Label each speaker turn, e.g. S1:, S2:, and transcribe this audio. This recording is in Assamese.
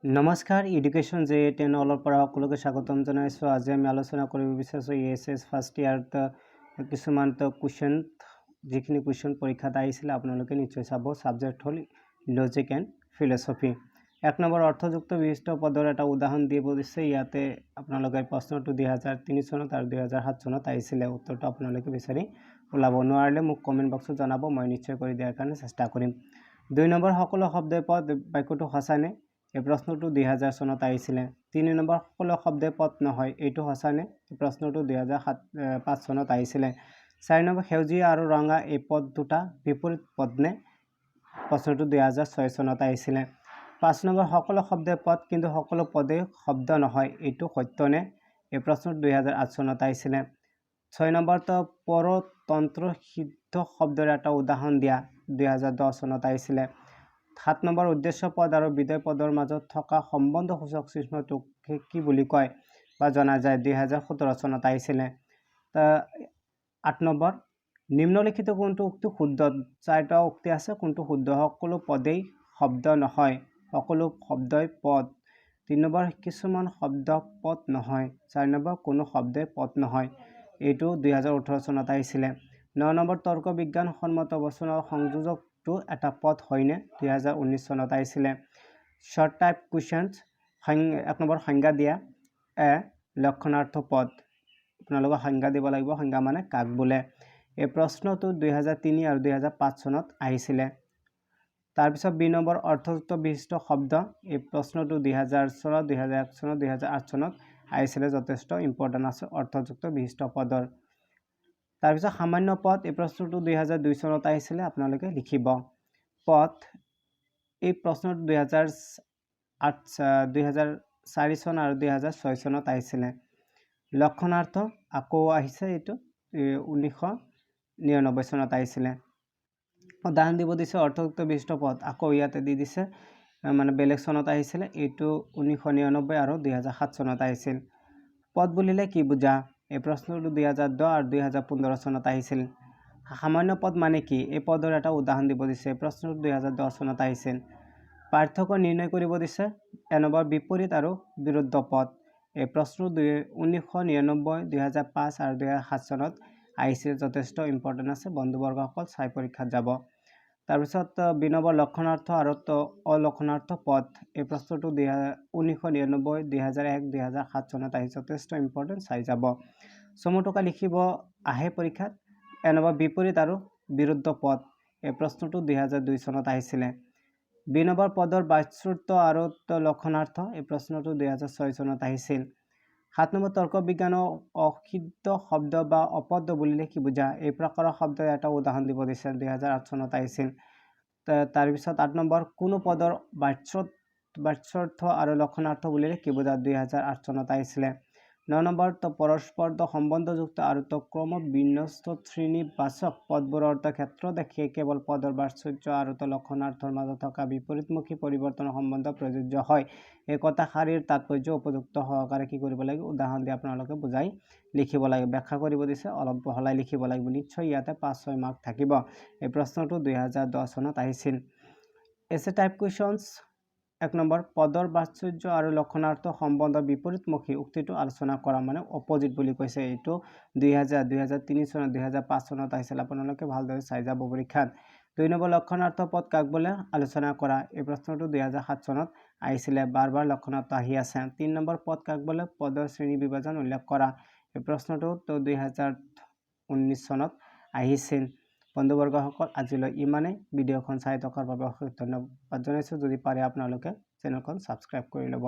S1: নমস্কাৰ এডুকেশ্যন JA10 অলৰ পৰা সকলোকে স্বাগতম জনাইছোঁ। আজি আমি আলোচনা কৰিব বিচাৰিছোঁ ESS ফাৰ্ষ্ট ইয়াৰত কিছুমান কুৱেশ্যন যিখিনি কুৱেশ্যন পৰীক্ষাত আহিছিলে আপোনালোকে নিশ্চয় চাব। সাবজেক্ট হ'ল লজিক এণ্ড ফিলচফি। 1 নম্বৰ অৰ্থযুক্ত বিশিষ্ট পদৰ এটা উদাহৰণ দিব দিছে। ইয়াতে আপোনালোকে প্ৰশ্নটো 2003 চনত আৰু 2007 চনত আহিছিলে। উত্তৰটো আপোনালোকে বিচাৰি ওলাব নোৱাৰিলে মোক কমেণ্ট বক্সত জনাব, মই নিশ্চয় কৰি দিয়াৰ কাৰণে চেষ্টা কৰিম। 2 নম্বৰ সকলো শব্দই পদ বাক্যটো সঁচানে? এই প্ৰশ্নটো 2000 চনত আহিছিলে। 3 নম্বৰ সকলো শব্দই পদ নহয়, এইটো সঁচানে? এই প্ৰশ্নটো 2005 চনত আহিছিলে। 4 নম্বৰ সেউজীয়া আৰু ৰঙা এই পদ দুটা বিপৰীত পদনে? প্ৰশ্নটো 2006 চনত আহিছিলে। 5 নম্বৰ সকলো শব্দই পদ কিন্তু সকলো পদেই শব্দ নহয়, এইটো সত্যনে? এই প্ৰশ্নটো 2008 চনত আহিছিলে। 6 নম্বৰটো পৰতন্ত্ৰ সিদ্ধ শব্দৰ এটা উদাহৰণ দিয়া, 2010 চনত আহিছিলে। 7 নম্বৰ উদ্দেশ্য পদ আৰু বিধেয় পদৰ মাজত থকা সম্বন্ধসূচক চিহ্নটোক কি বুলি কয় বা জনা যায়, 2017 চনত আহিছিলে। 8 নম্বৰ নিম্নলিখিত কোনটো উক্তি শুদ্ধ? 4টা উক্তি আছে, কোনটো শুদ্ধ? সকলো পদেই শব্দ নহয়, সকলো শব্দই পদ। 3 নম্বৰ কিছুমান শব্দ পদ নহয়। 4 নম্বৰ কোনো শব্দই পদ নহয়, এইটো 2018 চনত আহিছিলে। 9 নম্বৰ তৰ্ক বিজ্ঞান সন্মত বচনৰ সংযোজকটো এটা পদ হয়নে? 2019 চনত আহিছিলে। শৰ্ট টাইপ কুৱেশ্যনছ 1 নম্বৰ সংজ্ঞা দিয়া। লক্ষণাৰ্থ পদ, আপোনালোকে সংজ্ঞা দিব লাগিব। সংজ্ঞা মানে কাক বোলে। এই প্ৰশ্নটো 2003 আৰু 2005 চনত আহিছিলে। তাৰপিছত 2 নম্বৰ অৰ্থযুক্ত বিশিষ্ট শব্দ, এই প্ৰশ্নটো 2000 চনত 2001 চনত 2008 চনত আহিছিলে। যথেষ্ট ইম্পৰ্টেণ্ট আছে অৰ্থযুক্ত বিশিষ্ট পদৰ। তাৰপিছত সামান্য পদ, এই প্ৰশ্নটো 2002 চনত আহিছিলে, আপোনালোকে লিখিব। পদ, এই প্ৰশ্নটো 2004 চন আৰু 2006 চনত আহিছিলে। লক্ষণাৰ্থ আকৌ আহিছে, এইটো 1999 চনত আহিছিলে। উদাহৰণ দিব দিছে অৰ্থযুক্ত বিশিষ্ট পদ, আকৌ ইয়াতে দি দিছে মানে বেলেগ চনত আহিছিলে। এইটো 1999 আৰু 2007 চনত আহিছিল। পদ বুলিলে কি বুজা? এই প্ৰশ্নটো 2010 আৰু 2015 চনত আহিছিল। সামান্য পদ মানে কি? এই পদৰ এটা উদাহৰণ দিব দিছে। এই প্ৰশ্নটো 2010 চনত আহিছিল। পাৰ্থক্য নিৰ্ণয় কৰিব দিছে। নম্বৰ বিপৰীত আৰু বিৰুদ্ধ পদ, এই প্ৰশ্নটো 1999, 2005 আৰু 2007 চনত আহিছিল। যথেষ্ট ইম্পৰ্টেণ্ট আছে, বন্ধুবৰ্গসকল চাই পৰীক্ষাত যাব। তাৰপিছত 2 নম্বৰ লক্ষণাৰ্থ আৰু অলক্ষণাৰ্থ পদ, এই প্ৰশ্নটো 1999, 2001, 2007 চনত আহিছে। যথেষ্ট ইম্পৰ্টেণ্ট, চাই যাব। চমু টকা লিখিব আহে পৰীক্ষাত। নম্বৰ বিপৰীত আৰু বিৰুদ্ধ পদ, এই প্ৰশ্নটো 2002 চনত আহিছিলে। 2 নম্বৰ পদৰ বাচ্যুত্ব আৰু লক্ষণাৰ্থ, এই প্ৰশ্নটো 2006 চনত আহিছিল। 7 নম্বৰ তৰ্ক বিজ্ঞানৰ অসিদ্ধ শব্দ বা অপদ বুলিলে কি বুজা? এই প্ৰকাৰৰ শব্দৰ এটা উদাহৰণ দিব দিছে। 2008 চনত আহিছিল। তাৰপিছত 8 নম্বৰ কোনো পদৰ বাচ্যৰ্থ আৰু লক্ষণাৰ্থ বুলিলে কি বুজা? 2008 চনত আহিছিলে। 9 নম্বৰ পৰস্পৰ সম্বন্ধযুক্ত আৰু ক্ৰম বিন্যস্ত শ্ৰেণীবাচক পদবোৰৰ ক্ষেত্ৰ দেখি কেৱল পদৰ বাচ্যৰ্য আৰু লক্ষণাৰ্থৰ মাজত থকা বিপৰীতমুখী পৰিৱৰ্তনৰ সম্বন্ধ প্ৰযোজ্য হয়। এই কথাষাৰিৰ তাৎপৰ্য উপযুক্ত সহকাৰে কি কৰিব লাগিব? উদাহৰণ দি আপোনালোকে বুজাই লিখিব লাগিব। ব্যাখ্যা কৰিব দিছে, অলপ বহলাই লিখিব লাগিব। নিশ্চয় ইয়াতে 5-6 মাৰ্ক থাকিব। এই প্ৰশ্নটো 2010 চনত আহিছিল। এছে টাইপ কুৱেশ্যনছ 1 নম্বৰ পদৰ বাচ্যৰ্য আৰু লক্ষণাৰ্থ সম্বন্ধ বিপৰীতমুখী উক্তিটো আলোচনা কৰা, মানে অপজিট বুলি কৈছে। এইটো 2000, 2003 চনত 2005 চনত আহিছিল। আপোনালোকে ভালদৰে চাই যাব পৰীক্ষাত। 2 নম্বৰ লক্ষণাৰ্থ পদ কাক বোলে? আলোচনা কৰা, এই প্ৰশ্নটো 2007 চনত আহিছিলে। বাৰ লক্ষণাৰ্থ আহি আছে। 3 নম্বৰ পদ কাক বোলে? পদৰ শ্ৰেণী বিভাজন উল্লেখ কৰা, এই প্ৰশ্নটো 2019 চনত আহিছিল। বন্ধুবৰ্গসকল আজিলৈ ইমানেই। ভিডিঅ'খন চাই থকাৰ বাবে অশেষ ধন্যবাদ জনাইছোঁ। যদি পাৰে আপোনালোকে চেনেলখন ছাবস্ক্ৰাইব কৰি ল'ব।